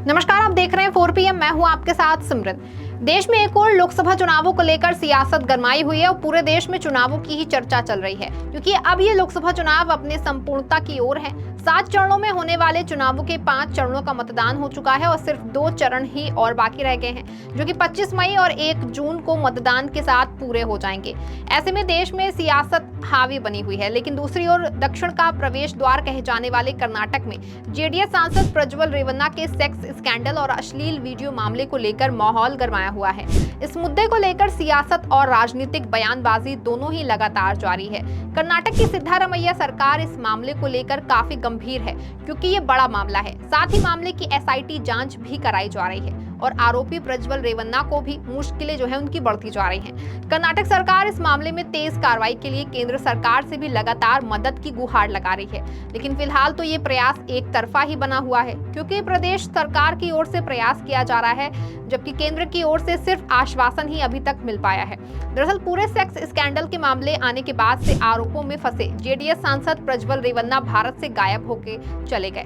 नमस्कार, आप देख रहे हैं 4 PM। मैं हूं आपके साथ सिमरन। देश में एक और लोकसभा चुनावों को लेकर सियासत गरमाई हुई है और पूरे देश में चुनावों की ही चर्चा चल रही है, क्योंकि अब ये लोकसभा चुनाव अपने संपूर्णता की ओर है। 7 चरणों में होने वाले चुनावों के 5 चरणों का मतदान हो चुका है और सिर्फ 2 चरण ही और बाकी रह गए हैं, जो कि 25 मई और 1 जून को मतदान के साथ पूरे हो जाएंगे। ऐसे में देश में सियासत हावी बनी हुई है, लेकिन दूसरी ओर दक्षिण का प्रवेश द्वार कहे जाने वाले कर्नाटक में जेडीएस सांसद प्रज्वल रेवन्ना के सेक्स स्कैंडल और अश्लील वीडियो मामले को लेकर माहौल गरमाया हुआ है। इस मुद्दे को लेकर सियासत और राजनीतिक बयानबाजी दोनों ही लगातार जारी है। कर्नाटक की सिद्धारमैया सरकार इस मामले को लेकर काफी गंभीर है, क्योंकि ये बड़ा मामला है। साथ ही मामले की एसआईटी जांच भी कराई जा रही है और आरोपी प्रज्वल रेवन्ना को भी मुश्किलें जो है उनकी बढ़ती जा रही हैं। कर्नाटक सरकार इस मामले में तेज कार्रवाई के लिए केंद्र सरकार से भी लगातार मदद की गुहार लगा रही है, लेकिन फिलहाल तो ये प्रयास एक तरफा ही बना हुआ है, क्योंकि प्रदेश सरकार की ओर से प्रयास किया जा रहा है, जबकि केंद्र की ओर से सिर्फ आश्वासन ही अभी तक मिल पाया है। दरअसल पूरे सेक्स स्कैंडल के मामले आने के बाद से आरोपों में फंसे जेडीएस सांसद प्रज्वल रेवन्ना भारत से गायब होकर चले गए।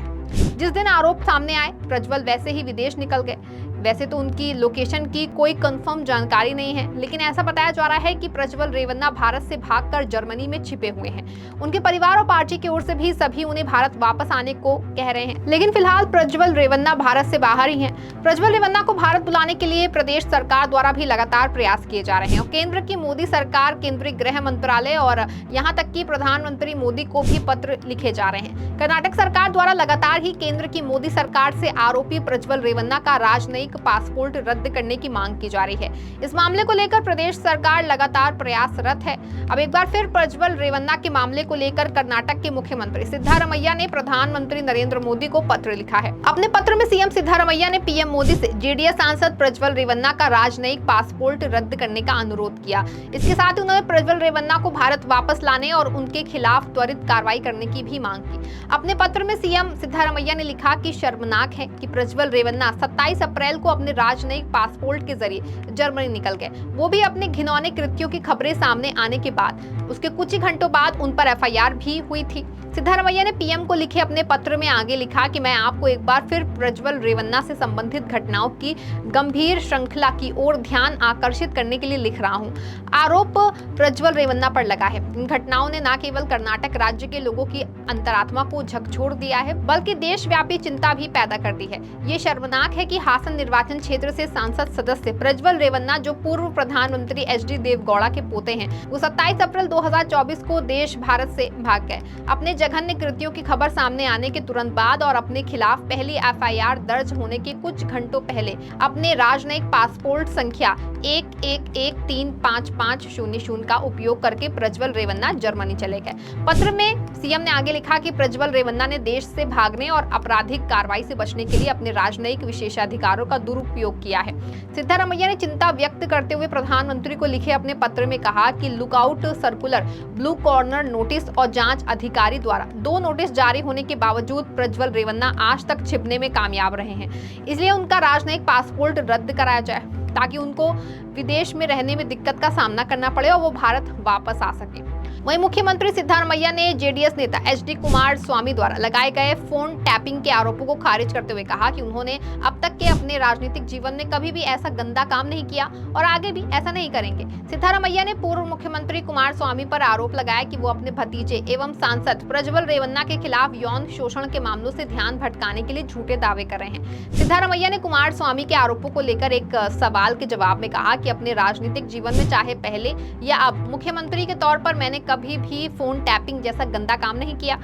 जिस दिन आरोप सामने आए, प्रज्वल वैसे ही विदेश निकल गए। वैसे तो उनकी लोकेशन की कोई कंफर्म जानकारी नहीं है, लेकिन ऐसा बताया जा रहा है कि प्रज्वल रेवन्ना भारत से भागकर जर्मनी में छिपे हुए हैं। उनके परिवार और पार्टी की ओर से भी सभी उन्हें भारत वापस आने को कह रहे हैं, लेकिन फिलहाल प्रज्वल रेवन्ना भारत से बाहर ही हैं। प्रज्वल रेवन्ना को भारत बुलाने के लिए प्रदेश सरकार द्वारा भी लगातार प्रयास किए जा रहे हैं और केंद्र की मोदी सरकार, केंद्रीय गृह मंत्रालय और यहाँ तक कि प्रधानमंत्री मोदी को भी पत्र लिखे जा रहे हैं। कर्नाटक सरकार द्वारा लगातार ही केंद्र की मोदी सरकार से आरोपी प्रज्वल रेवन्ना का राजनयिक पासपोर्ट रद्द करने की मांग की जा रही है। इस मामले को लेकर प्रदेश सरकार लगातार प्रयासरत है। अब एक बार फिर प्रज्वल रेवन्ना के मामले को लेकर कर्नाटक के मुख्यमंत्री सिद्धारमैया ने प्रधानमंत्री नरेंद्र मोदी को पत्र लिखा है। अपने पत्र में सीएम सिद्धारमैया ने पीएम मोदी से जेडीएस सांसद प्रज्वल रेवन्ना का राजनयिक पासपोर्ट रद्द करने का अनुरोध किया। इसके साथ ही उन्होंने प्रज्वल रेवन्ना को भारत वापस लाने और उनके खिलाफ त्वरित कार्रवाई करने की भी मांग की। अपने पत्र में सीएम सिद्धारमैया ने लिखा कि शर्मनाक है कि प्रज्वल रेवन्ना 27 अप्रैल को अपने राजनयिक पासपोर्ट के जरिए जर्मनी निकल गए, वो भी अपने घिनौने कृत्यों की खबरें सामने आने के बाद। उसके कुछ ही घंटों बाद उन पर एफआईआर भी हुई थी। सिद्धारमैया ने पीएम को लिखे अपने पत्र में आगे लिखा कि मैं आपको एक बार फिर प्रज्वल रेवन्ना से संबंधित घटनाओं की गंभीर श्रृंखला की ओर ध्यान आकर्षित करने के लिए लिख रहा हूं। आरोप प्रज्वल रेवन्ना पर लगा है। इन घटनाओं ने न केवल कर्नाटक राज्य के लोगों की अंतरात्मा को झकझोर दिया है, बल्कि देशव्यापी चिंता भी पैदा कर दी है। ये शर्मनाक है कि हासन निर्वाचन क्षेत्र से सांसद सदस्य प्रज्वल रेवन्ना, जो पूर्व प्रधानमंत्री एचडी देवगौड़ा के पोते हैं, वो 27 अप्रैल 2024 को देश भारत से भाग गए। अपने जघन्य कृत्यों की खबर सामने आने के तुरंत बाद और अपने खिलाफ पहली एफआईआर दर्ज होने के कुछ घंटों पहले अपने राजनयिक पासपोर्ट संख्या 11135500 का उपयोग करके प्रज्वल रेवन्ना जर्मनी चले गए। पत्र में सीएम ने आगे लिखा कि प्रज्वल रेवन्ना ने देश से भागने और आपराधिक कार्रवाई से बचने के लिए अपने राजनयिक विशेषाधिकारों का दुरुपयोग किया है। सिद्धारमैया ने चिंता व्यक्त करते हुए प्रधानमंत्री को लिखे अपने पत्र में कहा कि lookout circular, blue corner notice और जांच अधिकारी द्वारा 2 नोटिस जारी होने के बावजूद प्रज्वल रेवन्ना आज तक छिपने में कामयाब रहे हैं। इसलिए उनका राजनयिक पासपोर्ट रद्द कराया जाए, ताकि उनको विदेश में रहने में दिक्कत का सामना करना पड़े और वो भारत वापस आ सके। वहीं मुख्यमंत्री सिद्धारमैया ने जेडीएस नेता एचडी कुमार स्वामी द्वारा लगाए गए फोन टैपिंग के आरोपों को खारिज करते हुए कहा कि उन्होंने अब तक के अपने राजनीतिक जीवन में कभी भी ऐसा गंदा काम नहीं किया और आगे भी ऐसा नहीं करेंगे। सिद्धारमैया ने पूर्व मुख्यमंत्री कुमार स्वामी पर आरोप लगाया कि वो अपने भतीजे एवं सांसद प्रज्वल रेवन्ना के खिलाफ यौन शोषण के मामलों से ध्यान भटकाने के लिए झूठे दावे कर रहे हैं। सिद्धारमैया ने कुमार स्वामी के आरोपों को लेकर एक सवाल के जवाब में कहा कि अपने राजनीतिक जीवन में चाहे पहले या अब मुख्यमंत्री के तौर पर मैंने कभी भी फोन टैपिंग जैसा गंदा काम नहीं किया।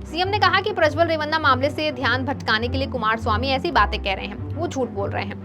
सीएम ने कहा कि प्रज्वल रेवन्ना मामले से ध्यान भटकाने के लिए कुमार स्वामी ऐसी बातें कह रहे हैं, वो झूठ बोल रहे हैं।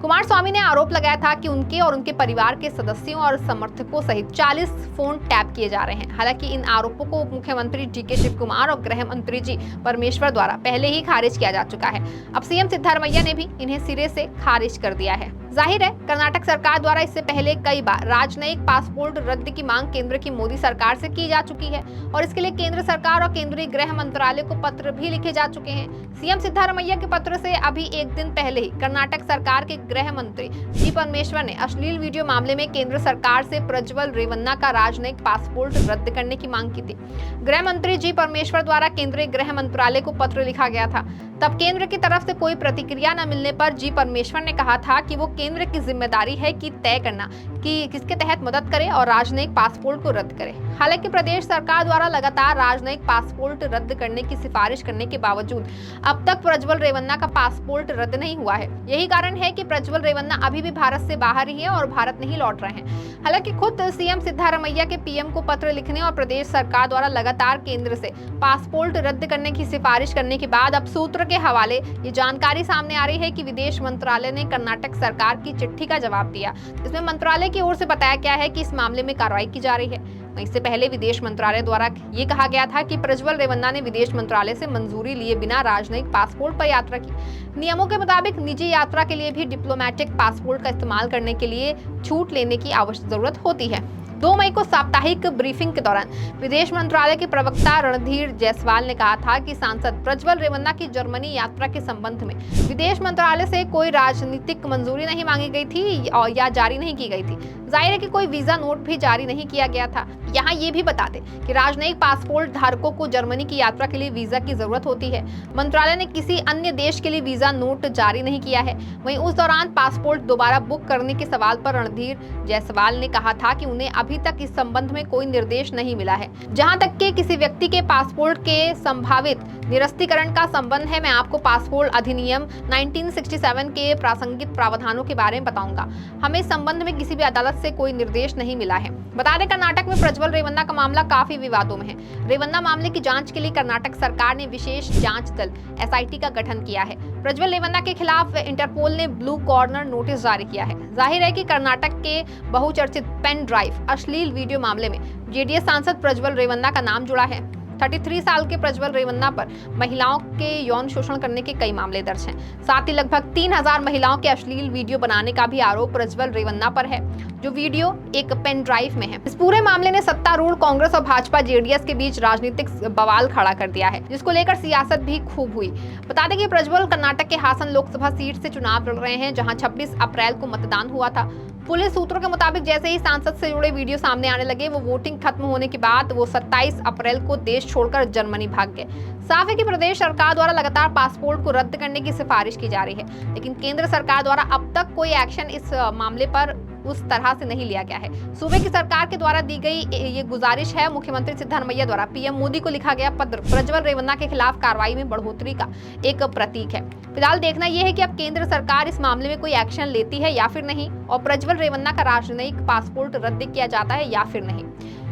कुमार स्वामी ने आरोप लगाया था कि उनके और उनके परिवार के सदस्यों और समर्थकों सहित 40 फोन टैप किए जा रहे हैं। हालांकि इन आरोपों को उप मुख्यमंत्री डीके शिव कुमार और गृह मंत्री जी परमेश्वर द्वारा पहले ही खारिज किया जा चुका है। अब सीएम सिद्धारमैया ने भी इन्हें सिरे से खारिज कर दिया है। जाहिर है, कर्नाटक सरकार द्वारा इससे पहले कई बार राजनयिक पासपोर्ट रद्द की मांग केंद्र की मोदी सरकार से की जा चुकी है और इसके लिए केंद्र सरकार और केंद्रीय गृह मंत्रालय को पत्र भी लिखे जा चुके हैं। सीएम सिद्धारमैया के पत्र से अभी एक दिन पहले ही कर्नाटक सरकार के गृह मंत्री जी परमेश्वर ने अश्लील वीडियो मामले में केंद्र सरकार से प्रज्वल रेवन्ना का राजनयिक पासपोर्ट रद्द करने की मांग की थी। गृह मंत्री जी परमेश्वर द्वारा केंद्रीय गृह मंत्रालय को पत्र लिखा गया था, तब केंद्र की तरफ से कोई प्रतिक्रिया न मिलने पर जी परमेश्वर ने कहा था कि वो केंद्र की जिम्मेदारी है कि तय करना कि किसके तहत मदद करे और राजनयिक पासपोर्ट को रद्द करे। हालांकि प्रदेश सरकार द्वारा लगातार राजनयिक पासपोर्ट रद्द करने की सिफारिश करने के बावजूद अब तक प्रज्वल रेवन्ना का पासपोर्ट रद्द नहीं हुआ है। यही कारण है कि प्रज्वल रेवन्ना अभी भी भारत से बाहर ही है और भारत नहीं लौट रहे हैं। हालांकि खुद सीएम सिद्धारमैया के पीएम को पत्र लिखने और प्रदेश सरकार द्वारा लगातार केंद्र से पासपोर्ट रद्द करने की सिफारिश करने के बाद अब सूत्र के हवाले ये जानकारी सामने आ रही है कि विदेश मंत्रालय ने कर्नाटक सरकार की चिट्ठी का जवाब दिया। इसमें मंत्रालय की ओर से बताया गया है कि इस मामले में कार्रवाई की जा रही है। इससे पहले विदेश मंत्रालय द्वारा ये कहा गया था कि प्रज्वल रेवन्ना ने विदेश मंत्रालय से मंजूरी लिए बिना राजनयिक पासपोर्ट पर यात्रा की। नियमों के मुताबिक निजी यात्रा के लिए भी डिप्लोमेटिक पासपोर्ट का इस्तेमाल करने के लिए छूट लेने की आवश्यक जरूरत होती है। 2 मई को साप्ताहिक ब्रीफिंग के दौरान विदेश मंत्रालय के प्रवक्ता रणधीर जायसवाल ने कहा था कि सांसद प्रज्वल रेवन्ना की जर्मनी यात्रा के संबंध में विदेश मंत्रालय से कोई राजनीतिक मंजूरी नहीं मांगी गई थी और या जारी नहीं की गई थी। जाहिर है कि कोई वीजा नोट भी जारी नहीं किया गया था। यहाँ ये भी बता दें कि राजनयिक पासपोर्ट धारकों को जर्मनी की यात्रा के लिए वीजा की जरूरत होती है। मंत्रालय ने किसी अन्य देश के लिए वीजा नोट जारी नहीं किया है। वहीं उस दौरान पासपोर्ट दोबारा बुक करने के सवाल पर रणधीर जायसवाल ने कहा था कि उन्हें अभी तक इस संबंध में कोई निर्देश नहीं मिला है। जहां तक कि किसी व्यक्ति के पासपोर्ट के संभावित निरस्तीकरण का संबंध है, मैं आपको पासपोर्ट अधिनियम 1967 के प्रासंगिक प्रावधानों के बारे में बताऊंगा। हमें इस संबंध में किसी भी अदालत से कोई निर्देश नहीं मिला है। बता दें, कर्नाटक में प्रज्वल रेवन्ना का मामला काफी विवादों में है। रेवन्ना मामले की जांच के लिए कर्नाटक सरकार ने विशेष जांच दल SIT का गठन किया है। प्रज्वल रेवन्ना के खिलाफ इंटरपोल ने ब्लू कॉर्नर नोटिस जारी किया है। जाहिर है कि कर्नाटक के बहुचर्चित पेन ड्राइव अश्लील वीडियो मामले में JDS सांसद प्रज्वल रेवन्ना का नाम जुड़ा है। 33 साल के प्रज्वल रेवन्ना पर महिलाओं के यौन शोषण करने के कई मामले दर्ज हैं। साथ ही लगभग 3000 महिलाओं के अश्लील वीडियो बनाने का भी आरोप प्रज्वल रेवन्ना पर है, जो वीडियो एक पेन ड्राइव में है। इस पूरे मामले ने सत्तारूढ़ कांग्रेस और भाजपा JDS के बीच राजनीतिक बवाल खड़ा कर दिया है, जिसको लेकर सियासत भी खूब हुई। बता दें कि प्रज्वल कर्नाटक के हासन लोकसभा सीट से चुनाव लड़ रहे हैं, जहां 26 अप्रैल को मतदान हुआ था। पुलिस सूत्रों के मुताबिक जैसे ही सांसद से जुड़े वीडियो सामने आने लगे, वो वोटिंग खत्म होने के बाद वो 27 अप्रैल को देश छोड़कर जर्मनी भाग गए। साफ है कि प्रदेश सरकार द्वारा लगातार पासपोर्ट को रद्द करने की सिफारिश की जा रही है, लेकिन केंद्र सरकार द्वारा अब तक कोई एक्शन इस मामले पर उस तरह से नहीं लिया गया है। सूबे की सरकार के द्वारा दी गई ये गुजारिश है। मुख्यमंत्री सिद्धारमैया द्वारा PM मोदी को लिखा गया पत्र प्रज्वल रेवन्ना के खिलाफ कार्रवाई में बढ़ोतरी का एक प्रतीक है। फिलहाल देखना यह है कि अब केंद्र सरकार इस मामले में कोई एक्शन लेती है या फिर नहीं, और प्रज्वल रेवन्ना का राजनयिक पासपोर्ट रद्द किया जाता है या फिर नहीं।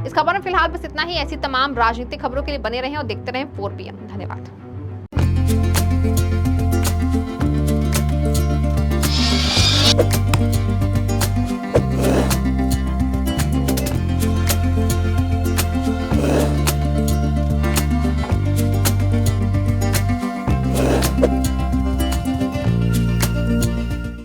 इस खबर में फिलहाल बस इतना ही। ऐसी तमाम राजनीतिक खबरों के लिए बने रहें और देखते रहें 4PM। धन्यवाद।